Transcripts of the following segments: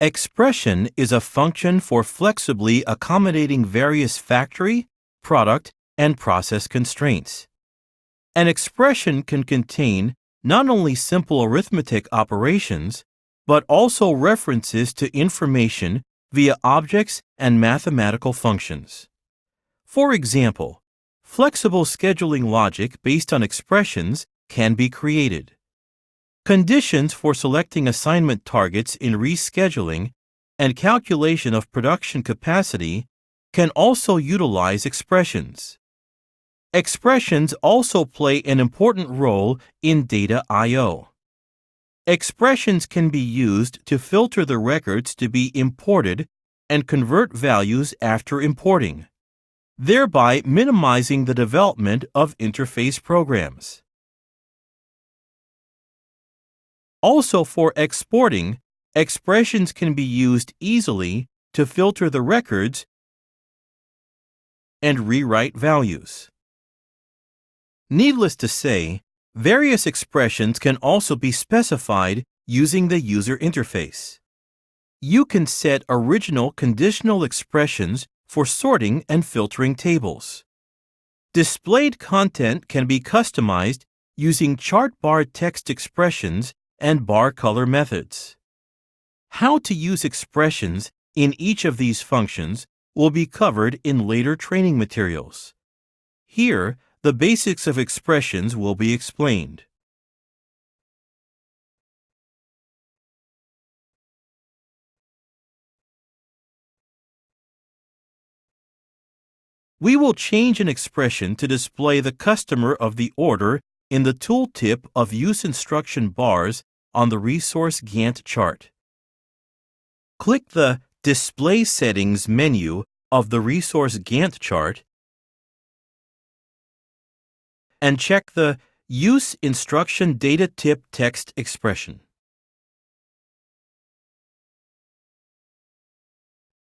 Expression is a function for flexibly accommodating various factory, product, and process constraints. An expression can contain not only simple arithmetic operations, but also references to information via objects and mathematical functions. For example, flexible scheduling logic based on expressions can be created. Conditions for selecting assignment targets in rescheduling and calculation of production capacity can also utilize expressions. Expressions also play an important role in data I/O. Expressions can be used to filter the records to be imported and convert values after importing, thereby minimizing the development of interface programs. Also, for exporting, expressions can be used easily to filter the records and rewrite values. Needless to say, various expressions can also be specified using the user interface. You can set original conditional expressions for sorting and filtering tables. Displayed content can be customized using chart bar text expressions and bar color methods. How to use expressions in each of these functions will be covered in later training materials. Here, the basics of expressions will be explained. We will change an expression to display the customer of the order in the tooltip of use instruction bars on the resource Gantt chart. Click the Display Settings menu of the resource Gantt chart and check the Use Instruction Data Tip text expression.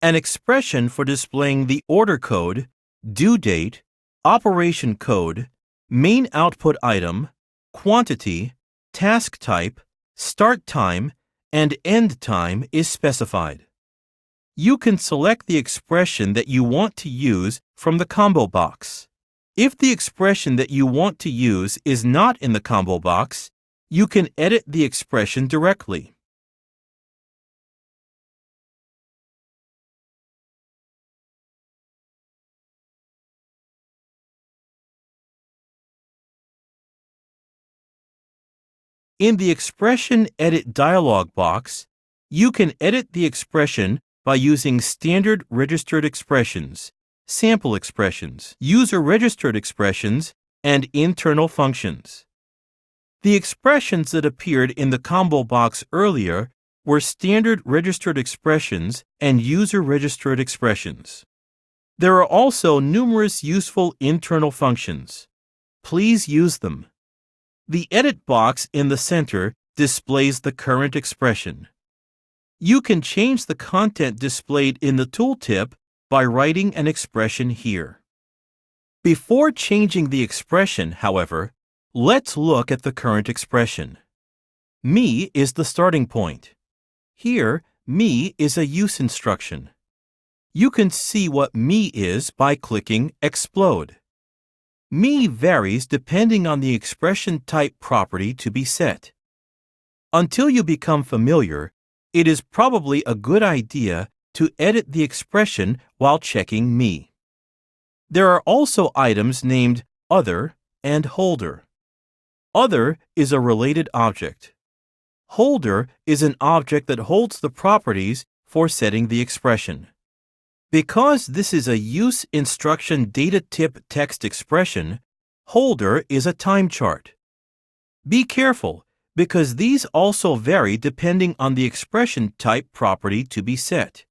An expression for displaying the order code, due date, operation code, main output item, quantity, task type, start time, and end time is specified. You can select the expression that you want to use from the combo box. If the expression that you want to use is not in the combo box, you can edit the expression directly. In the Expression Edit dialog box, you can edit the expression by using standard registered expressions, sample expressions, user-registered expressions, and internal functions. The expressions that appeared in the combo box earlier were standard registered expressions and user-registered expressions. There are also numerous useful internal functions. Please use them. The Edit box in the center displays the current expression. You can change the content displayed in the tooltip by writing an expression here. Before changing the expression, however, let's look at the current expression. Me is the starting point. Here, me is a use instruction. You can see what me is by clicking Explode. Me varies depending on the expression type property to be set. Until you become familiar, it is probably a good idea to edit the expression while checking me. There are also items named Other and Holder. Other is a related object. Holder is an object that holds the properties for setting the expression. Because this is a use instruction data tip text expression, Holder is a time chart. Be careful, because these also vary depending on the expression type property to be set.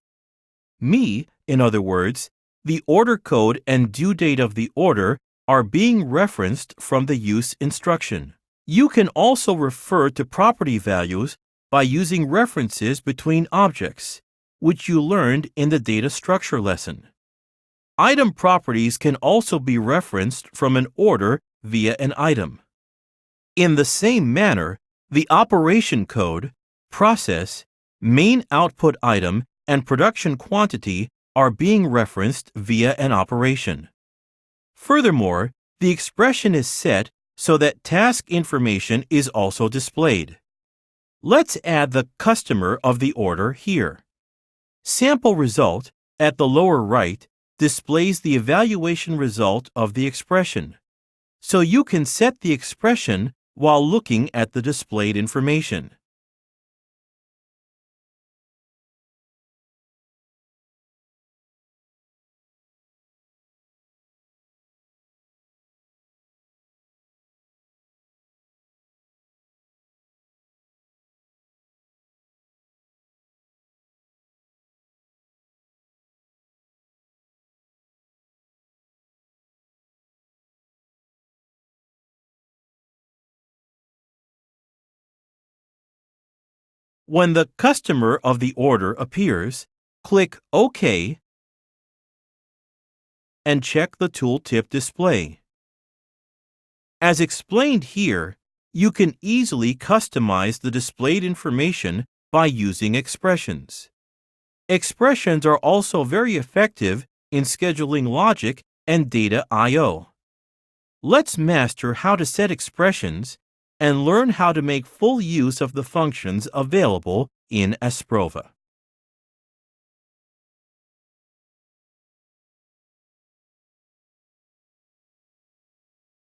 Me, in other words, the order code and due date of the order are being referenced from the use instruction. You can also refer to property values by using references between objects, which you learned in the data structure lesson. Item properties can also be referenced from an order via an item. In the same manner, the operation code, process, main output item and production quantity are being referenced via an operation. Furthermore, the expression is set so that task information is also displayed. Let's add the customer of the order here. Sample result at the lower right displays the evaluation result of the expression, so you can set the expression while looking at the displayed information. When the customer of the order appears, click OK and check the tooltip display. As explained here, you can easily customize the displayed information by using expressions. Expressions are also very effective in scheduling logic and data I/O. Let's master how to set expressions and learn how to make full use of the functions available in Asprova.